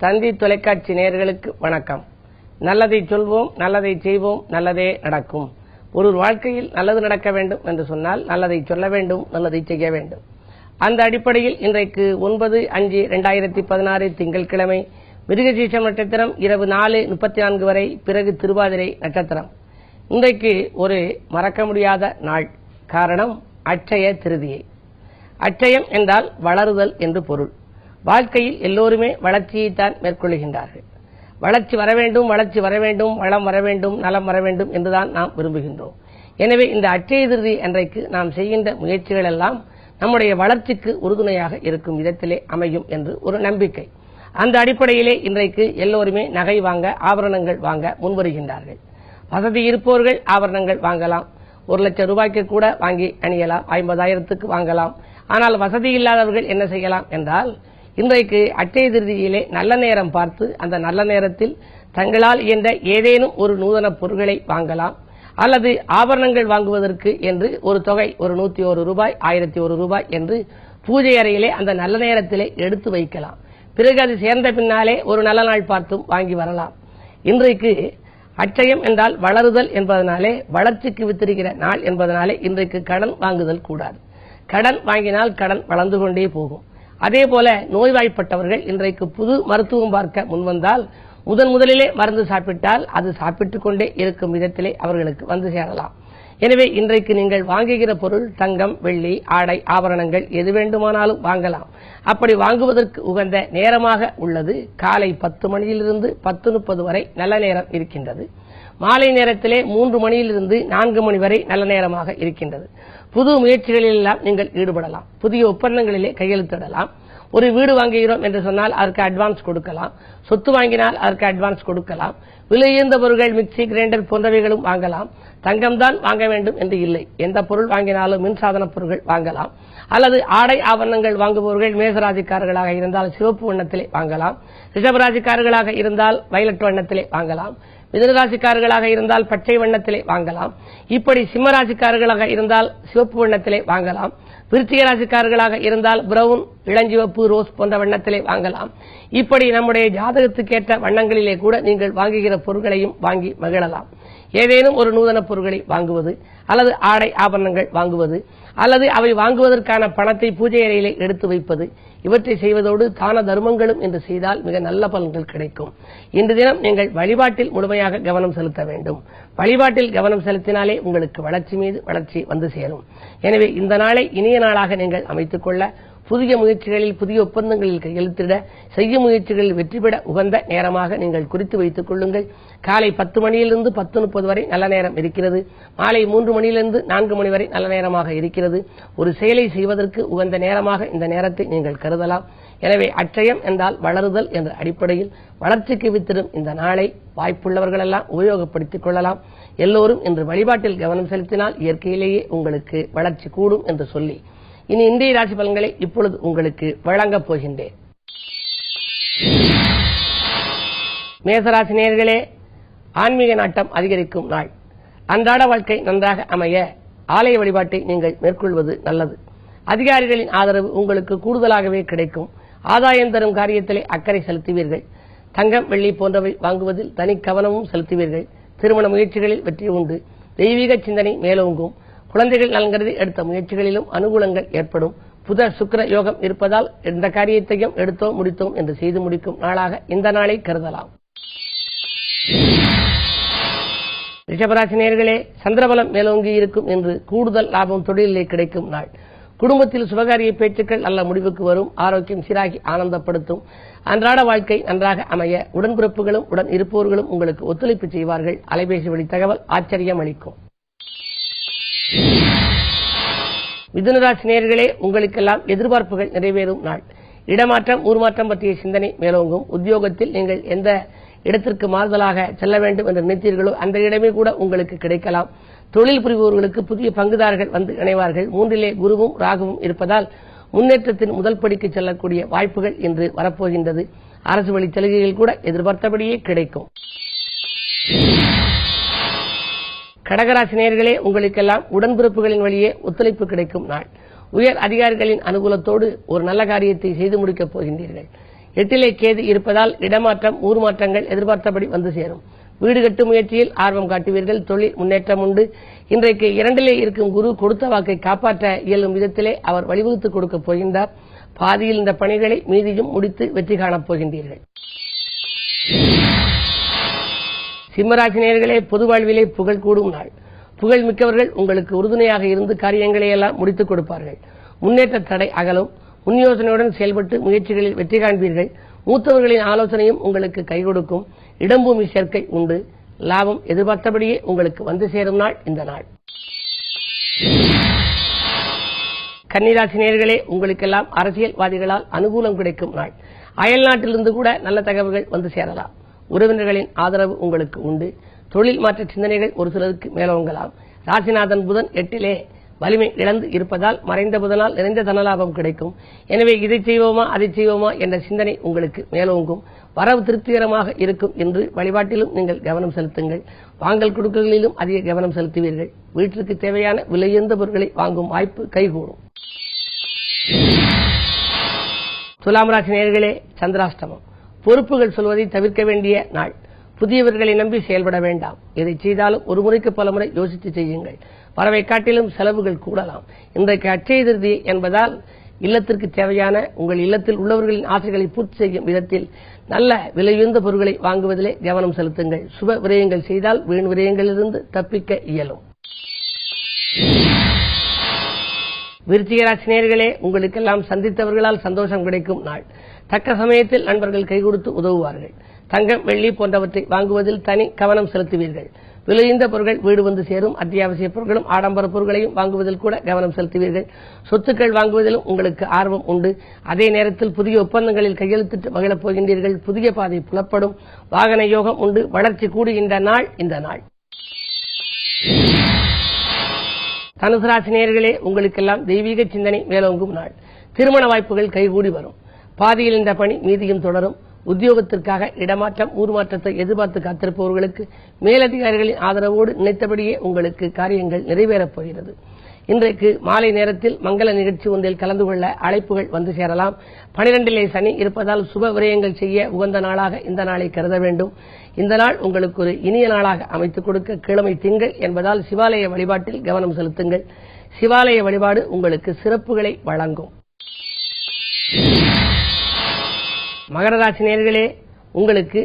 தந்தி தொலைக்காட்சி நேயர்களுக்கு வணக்கம். நல்லதை சொல்வோம், நல்லதை செய்வோம், நல்லதே நடக்கும். ஒரு வாழ்க்கையில் நல்லது நடக்க வேண்டும் என்று சொன்னால் நல்லதை சொல்ல வேண்டும், நல்லதை செய்ய வேண்டும். அந்த அடிப்படையில் இன்றைக்கு 9/5/2016 திங்கட்கிழமை மிருகசீரிஷம் நட்சத்திரம் இரவு 4:34 வரை, பிறகு திருவாதிரை நட்சத்திரம். இன்றைக்கு ஒரு மறக்க முடியாத நாள். காரணம் அட்சய திருதியை. அட்சயம் என்றால் வளருதல் என்று பொருள். வாழ்க்கையில் எல்லோருமே வளர்ச்சியைத்தான் மேற்கொள்கின்றார்கள். வளர்ச்சி வர வேண்டும், வளர்ச்சி வர வேண்டும், வளம் வர வேண்டும், நலம் வர வேண்டும் என்றுதான் நாம் விரும்புகின்றோம். எனவே இந்த அட்சய திருதி அன்றைக்கு நாம் செய்கின்ற முயற்சிகள் எல்லாம் நம்முடைய வளர்ச்சிக்கு உறுதுணையாக இருக்கும் விதத்திலே அமையும் என்று ஒரு நம்பிக்கை. அந்த அடிப்படையிலே இன்றைக்கு எல்லோருமே நகை வாங்க, ஆபரணங்கள் வாங்க முன்வருகின்றார்கள். வசதி இருப்பவர்கள் ஆபரணங்கள் வாங்கலாம். 1 லட்சம் ரூபாய்க்கு கூட வாங்கி அணியலாம், 50,000க்கு வாங்கலாம். ஆனால் வசதி இல்லாதவர்கள் என்ன செய்யலாம் என்றால், இன்றைக்கு அட்சய திருதியிலே நல்ல நேரம் பார்த்து அந்த நல்ல நேரத்தில் தங்களால் இயன்ற ஏதேனும் ஒரு நூதன பொருட்களை வாங்கலாம். அல்லது ஆபரணங்கள் வாங்குவதற்கு என்று ஒரு தொகை, ஒரு 101 ரூபாய், 1001 ரூபாய் என்று பூஜை அறையிலே அந்த நல்ல நேரத்திலே எடுத்து வைக்கலாம். பிறகு அது சேர்ந்த பின்னாலே ஒரு நல்ல நாள் பார்த்தும் வாங்கி வரலாம். இன்றைக்கு அட்சயம் என்றால் வளருதல் என்பதனாலே, வளர்ச்சிக்கு வித்திருக்கிற நாள் என்பதனாலே இன்றைக்கு கடன் வாங்குதல் கூடாது. கடன் வாங்கினால் கடன் வளர்ந்து கொண்டே போகும். அதே போல நோய்வாய்ப்பட்டவர்கள் இன்றைக்கு புது மருத்துவம் பார்க்க முன்வந்தால் முதலிலே மருந்து சாப்பிட்டால் அது சாப்பிட்டுக் கொண்டே இருக்கும் விதத்திலே அவர்களுக்கு வந்து சேரலாம். எனவே இன்றைக்கு நீங்கள் வாங்குகிற பொருள் தங்கம், வெள்ளி, ஆடை, ஆபரணங்கள் எது வேண்டுமானாலும் வாங்கலாம். அப்படி வாங்குவதற்கு உகந்த நேரமாக உள்ளது காலை 10 மணியிலிருந்து 10:30 வரை நல்ல நேரம் இருக்கின்றது. மாலை நேரத்திலே 3 மணியிலிருந்து 4 மணி வரை நல்ல நேரமாக இருக்கின்றது. புது முயற்சிகளிலெல்லாம் நீங்கள் ஈடுபடலாம். புதிய ஒப்பந்தங்களிலே கையெழுத்திடலாம். ஒரு வீடு வாங்குகிறோம் என்று சொன்னால் அதற்கு அட்வான்ஸ் கொடுக்கலாம். சொத்து வாங்கினால் அதற்கு அட்வான்ஸ் கொடுக்கலாம். விலையுயர்ந்த பொருட்கள், மிக்சி, கிரைண்டர் போன்றவைகளும் வாங்கலாம். தங்கம் தான் வாங்க வேண்டும் என்று இல்லை. எந்த பொருள் வாங்கினாலும் மின்சாதன பொருட்கள் வாங்கலாம். அல்லது ஆடை ஆபரணங்கள் வாங்குபவர்கள் மேசராசிக்காரர்களாக இருந்தால் சிவப்பு வண்ணத்திலே வாங்கலாம். ரிஷபராசிக்காரர்களாக இருந்தால் வயலட் வண்ணத்திலே வாங்கலாம். மிதுனராசிக்காரர்களாக இருந்தால் பச்சை வண்ணத்திலே வாங்கலாம். இப்படி சிம்மராசிக்காரர்களாக இருந்தால் சிவப்பு வண்ணத்திலே வாங்கலாம். விருச்சிக ராசிக்காரர்களாக இருந்தால் பிரவுன், இளஞ்சிவப்பு, ரோஸ் போன்ற வண்ணத்திலே வாங்கலாம். இப்படி நம்முடைய ஜாதகத்துக்கேற்ற வண்ணங்களிலே கூட நீங்கள் வாங்குகிற பொருட்களையும் வாங்கி மகிழலாம். ஏதேனும் ஒரு நூதன பொருட்களை வாங்குவது, அல்லது ஆடை ஆபரணங்கள் வாங்குவது, அல்லது அவை வாங்குவதற்கான பணத்தை பூஜை அறையிலே எடுத்து வைப்பது, இவற்றை செய்வதோடு தான தர்மங்களும் என்று செய்தால் மிக நல்ல பலன்கள் கிடைக்கும். இன்று தினம் நீங்கள் வழிபாட்டில் முழுமையாக கவனம் செலுத்த வேண்டும். வழிபாட்டில் கவனம் செலுத்தினாலே உங்களுக்கு வளர்ச்சி மீது வளர்ச்சி வந்து சேரும். எனவே இந்த நாளை இனிய நாளாக நீங்கள் அமைத்துக் கொள்ள, புதிய முயற்சிகளில், புதிய ஒப்பந்தங்களில் கையெழுத்திட, செய்யும் முயற்சிகளில் வெற்றி பெற உகந்த நேரமாக நீங்கள் குறித்து வைத்துக் கொள்ளுங்கள். காலை 10 மணியிலிருந்து 10:30 வரை நல்ல நேரம் இருக்கிறது. மாலை 3 மணியிலிருந்து 4 மணி வரை நல்ல நேரமாக இருக்கிறது. ஒரு செயலை செய்வதற்கு உகந்த நேரமாக இந்த நேரத்தை நீங்கள் கருதலாம். எனவே அட்சயம் என்றால் வளருதல் என்ற அடிப்படையில் வளர்ச்சிக்கு வித்திடும் இந்த நாளை வாய்ப்புள்ளவர்கள் எல்லாம் உபயோகப்படுத்திக் கொள்ளலாம். எல்லோரும் இன்று வழிபாட்டில் கவனம் செலுத்தினால் இயற்கையிலேயே உங்களுக்கு வளர்ச்சி கூடும் என்று சொல்லி, இனி இன்றைய ராசி பலன்களை இப்பொழுது உங்களுக்கு வழங்கப் போகின்றேன். மேசராசி நேயர்களே, ஆன்மீக நாட்டம் அதிகரிக்கும் நாள். அன்றாட வாழ்க்கை நன்றாக அமைய ஆலய வழிபாட்டை நீங்கள் மேற்கொள்வது நல்லது. அதிகாரிகளின் ஆதரவு உங்களுக்கு கூடுதலாகவே கிடைக்கும். ஆதாயம் தரும் காரியத்திலே அக்கறை செலுத்துவீர்கள். தங்கம், வெள்ளி போன்றவை வாங்குவதில் தனி கவனமும் செலுத்துவீர்கள். திருமண முயற்சிகளில் வெற்றி உண்டு. தெய்வீக சிந்தனை மேலோங்கும். குழந்தைகள் நலன்கருதி எடுத்த முயற்சிகளிலும் அனுகூலங்கள் ஏற்படும். புத சுக்கிர யோகம் இருப்பதால் எந்த காரியத்தையும் எடுத்தோம் முடித்தோம் என்று செய்து முடிக்கும் நாளாக இந்த நாளை கருதலாம். ரிஷபராசி நேயர்களே, சந்திரபலம் மேலோங்கி இருக்கும் என்று கூடுதல் லாபம் தொழிலிலே கிடைக்கும் நாள். குடும்பத்தில் சுபகாரிய பேச்சுக்கள் நல்ல முடிவுக்கு வரும். ஆரோக்கியம் சீராகி ஆனந்தப்படுத்தும். அன்றாட வாழ்க்கை நன்றாக அமைய உடன்பிறப்புகளும் உடன் இருப்பவர்களும் உங்களுக்கு ஒத்துழைப்பு செய்வார்கள். அலைபேசி வழி தகவல் ஆச்சரியம் அளிக்கும். மிதுனராசி நேயர்களே, உங்களுக்கெல்லாம் எதிர்பார்ப்புகள் நிறைவேறும் நாள். இடமாற்றம், ஊர்மாற்றம் பற்றிய சிந்தனை மேலோங்கும். உத்தியோகத்தில் நீங்கள் எந்த இடத்திற்கு மாறுதலாக செல்ல வேண்டும் என்று நினைத்தீர்களோ அந்த இடமே கூட உங்களுக்கு கிடைக்கலாம். தொழில் புரிபவர்களுக்கு புதிய பங்குதாரர்கள் வந்து இணைவார்கள். 3லே குருவும் ராகுவும் இருப்பதால் முன்னேற்றத்தின் முதல் படிக்கு செல்லக்கூடிய வாய்ப்புகள் இன்று வரப்போகின்றது. அரசு வழி சலுகைகள் கூட எதிர்பார்த்தபடியே கிடைக்கும். கடகராசி நேயர்களே, உங்களுக்கெல்லாம் உடன்பிறப்புகளின் வழியே ஒத்துழைப்பு கிடைக்கும் நாள். உயர் அதிகாரிகளின் அனுகூலத்தோடு ஒரு நல்ல காரியத்தை செய்து முடிக்கப் போகின்றீர்கள். 8லே கேது இருப்பதால் இடமாற்றம், ஊர் மாற்றங்கள் எதிர்பார்த்தபடி வந்து சேரும். வீடு கட்டும் முயற்சியில் ஆர்வம் காட்டுவீர்கள். தொழில் முன்னேற்றம் உண்டு. இன்றைக்கு 2லே இருக்கும் குரு கொடுத்த வாக்கை காப்பாற்ற இயலும் விதத்திலே அவர் வழிவகுத்துக் கொடுக்கப் போகின்றார். பாதியில் இந்த பணிகளை மீதியும் முடித்து வெற்றி காணப் போகின்றீர்கள். சிம்மராசி நேயர்களே, பொது வாழ்விலே புகழ் கூடும் நாள். புகழ் மிக்கவர்கள் உங்களுக்கு உறுதுணையாக இருந்து காரியங்களை எல்லாம் முடித்துக் கொடுப்பார்கள். முன்னேற்ற தடை அகலும். முன்யோசனையுடன் செயல்பட்டு முயற்சிகளில் வெற்றி காண்பீர்கள். மூத்தவர்களின் ஆலோசனையும் உங்களுக்கு கை கொடுக்கும். இடம்பூமி சேர்க்கை உண்டு. லாபம் எதிர்பார்த்தபடியே உங்களுக்கு வந்து சேரும் நாள் இந்த நாள். கன்னிராசி நேயர்களே, உங்களுக்கெல்லாம் அரசியல்வாதிகளால் அனுகூலம் கிடைக்கும் நாள். அயல் நாட்டிலிருந்து கூட நல்ல தகவல்கள் வந்து சேரலாம். உறவினர்களின் ஆதரவு உங்களுக்கு உண்டு. தொழில் மாற்ற சிந்தனைகள் ஒரு சிலருக்கு மேலோங்கலாம். ராசிநாதன் புதன் 8லே வலிமை இழந்து இருப்பதால் மறைந்த புதனால் நிறைந்த தனலாபம் கிடைக்கும். எனவே இதை செய்வோமா அதை செய்வோமா என்ற சிந்தனை உங்களுக்கு மேலோங்கும். வரவு திருப்திகரமாக இருக்கும் என்று வழிபாட்டிலும் நீங்கள் கவனம் செலுத்துங்கள். வாங்கல் கொடுக்கல்களிலும் அதிக கவனம் செலுத்துவீர்கள். வீட்டிற்கு தேவையான விலையுயர்ந்த பொருட்களை வாங்கும் வாய்ப்பு கைகூடும். துலாம் ராசி நேயர்களே, சந்திராஷ்டமம். பொறுப்புகள் சொல்வதை தவிர்க்க வேண்டிய நாள். புதியவர்களை நம்பி செயல்பட வேண்டாம். எதை செய்தாலும் ஒரு முறைக்கு பல முறை யோசித்து செய்யுங்கள். வரவை காட்டிலும் செலவுகள் கூடலாம். இன்றைக்கு அட்சய திருதி என்பதால் இல்லத்திற்கு தேவையான உங்கள் இல்லத்தில் உள்ளவர்களின் ஆசைகளை பூர்த்தி செய்யும் விதத்தில் நல்ல விலையுயர்ந்த பொருட்களை வாங்குவதிலே கவனம் செலுத்துங்கள். சுப விரயங்கள் செய்தால் வீண் விரயங்களிலிருந்து தப்பிக்க இயலும். விருச்சிக ராசி நேயர்களே, உங்களுக்கெல்லாம் சந்தித்தவர்களால் சந்தோஷம் கிடைக்கும் நாள். தக்க சமயத்தில் நண்பர்கள் கை கொடுத்து உதவுவார்கள். தங்கம், வெள்ளி போன்றவற்றை வாங்குவதில் தனி கவனம் செலுத்துவீர்கள். விலையுயர்ந்த பொருட்கள் வீடு வந்து சேரும். அத்தியாவசிய பொருட்களும் ஆடம்பர பொருட்களையும் வாங்குவதில் கூட கவனம் செலுத்துவீர்கள். சொத்துக்கள் வாங்குவதிலும் உங்களுக்கு ஆர்வம் உண்டு. அதே நேரத்தில் புதிய ஒப்பந்தங்களில் கையெழுத்திட்டு மகிழப் போகின்றீர்கள். புதிய பாதை புலப்படும். வாகன யோகம் உண்டு. வளர்ச்சி கூடுகின்ற நாள் இந்த நாள். தனுசு ராசி நேயர்களே, உங்களுக்கெல்லாம் தெய்வீக சிந்தனை மேலோங்கும் நாள். திருமண வாய்ப்புகள் கைகூடி வரும். பாதியில் இந்த பணி மீதியும் தொடரும். உத்தியோகத்திற்காக இடமாற்றம், ஊர் மாற்றத்தை எதிர்பார்த்து காத்திருப்பவர்களுக்கு மேலதிகாரிகளின் ஆதரவோடு நினைத்தபடியே உங்களுக்கு காரியங்கள் நிறைவேறப் போகிறது. இன்றைக்கு மாலை நேரத்தில் மங்கள நிகழ்ச்சி ஒன்றில் கலந்து கொள்ள அழைப்புகள் வந்து சேரலாம். 12லே சனி இருப்பதால் சுப விரயங்கள் செய்ய உகந்த நாளாக இந்த நாளை கருத வேண்டும். இந்த நாள் உங்களுக்கு ஒரு இனிய நாளாக அமைத்துக் கொடுக்க கிழமை திங்கள் என்பதால் சிவாலய வழிபாட்டில் கவனம் செலுத்துங்கள். சிவாலய வழிபாடு உங்களுக்கு சிறப்புகளை வழங்கும். மகர ராசி நேயர்களே, உங்களுக்கு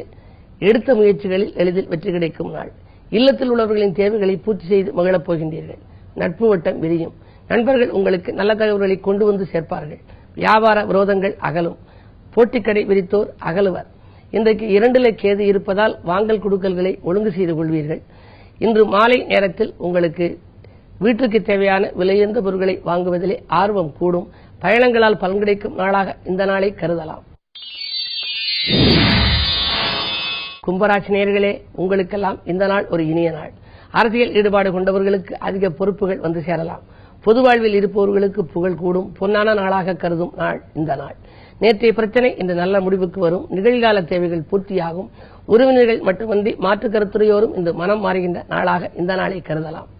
எடுத்த முயற்சிகளில் எளிதில் வெற்றி கிடைக்கும் நாள். இல்லத்தில் உள்ளவர்களின் தேவைகளை பூர்த்தி செய்து மகிழப் போகின்றீர்கள். நட்பு வட்டம் விரியும். நண்பர்கள் உங்களுக்கு நல்ல தகவல்களை கொண்டு வந்து சேர்ப்பார்கள். வியாபார விரோதங்கள் அகலும். போட்டிக்கடை விரித்தோர் அகலுவர். இன்றைக்கு 2லே கேது இருப்பதால் வாங்கல் கொடுக்கல்களை ஒழுங்கு செய்து கொள்வீர்கள். இன்று மாலை நேரத்தில் உங்களுக்கு வீட்டுக்கு தேவையான விலையுயர்ந்த பொருட்களை வாங்குவதிலே ஆர்வம் கூடும். பயணங்களால் பலன் கிடைக்கும் நாளாக இந்த நாளை கருதலாம். கும்பராசி நேயர்களே, உங்களுக்கெல்லாம் இந்த நாள் ஒரு இனிய நாள். அரசியல் ஈடுபாடு கொண்டவர்களுக்கு அதிக பொறுப்புகள் வந்து சேரலாம். பொது வாழ்வில் இருப்பவர்களுக்கு புகழ் கூடும். பொன்னான நாளாக கருதும் நாள் இந்த நாள். நேற்றைய பிரச்சனை இன்று நல்ல முடிவுக்கு வரும். நிகழ்கால தேவைகள் பூர்த்தியாகும். உறவினர்கள் மட்டுமின்றி மாற்று கருத்துரையோரும் இன்று மனம் மாறுகின்ற நாளாக இந்த நாளை கருதலாம்.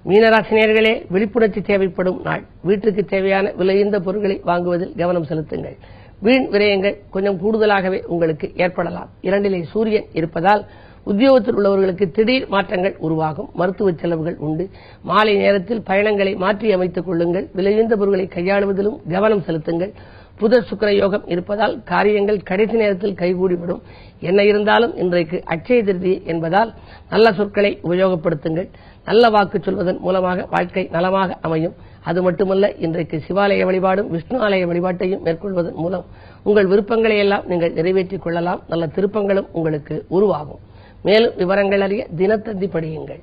மீனராசி நேயர்களே, விழிப்புணர்ச்சி தேவைப்படும் நாள். வீட்டுக்கு தேவையான விலையுயர்ந்த பொருட்களை வாங்குவதில் கவனம் செலுத்துங்கள். வீண் விரயங்கள் கொஞ்சம் கூடுதலாகவே உங்களுக்கு ஏற்படலாம். 2லே சூரியன் இருப்பதால் உத்தியோகத்தில் உள்ளவர்களுக்கு திடீர் மாற்றங்கள் உருவாகும். மருத்துவ செலவுகள் உண்டு. மாலை நேரத்தில் பயணங்களை மாற்றி அமைத்துக் கொள்ளுங்கள். விலையுயர்ந்த பொருட்களை கையாளுவதிலும் கவனம் செலுத்துங்கள். புதர் சுக்கிர யோகம் இருப்பதால் காரியங்கள் கடைசி நேரத்தில் கைகூடிவிடும். என்ன இருந்தாலும் இன்றைக்கு அட்சய திருதி என்பதால் நல்ல சொற்களை உபயோகப்படுத்துங்கள். நல்ல வாக்கு சொல்வதன் மூலமாக வாழ்க்கை நலமாக அமையும். அது மட்டுமல்ல, இன்றைக்கு சிவாலய வழிபாடும் விஷ்ணு ஆலய வழிபாட்டையும் மேற்கொள்வதன் மூலம் உங்கள் விருப்பங்களை எல்லாம் நீங்கள் நிறைவேற்றிக் கொள்ளலாம். நல்ல திருப்பங்களும் உங்களுக்கு உருவாகும். மேலும் விவரங்கள் அறிய தினத்தந்தி படியுங்கள்.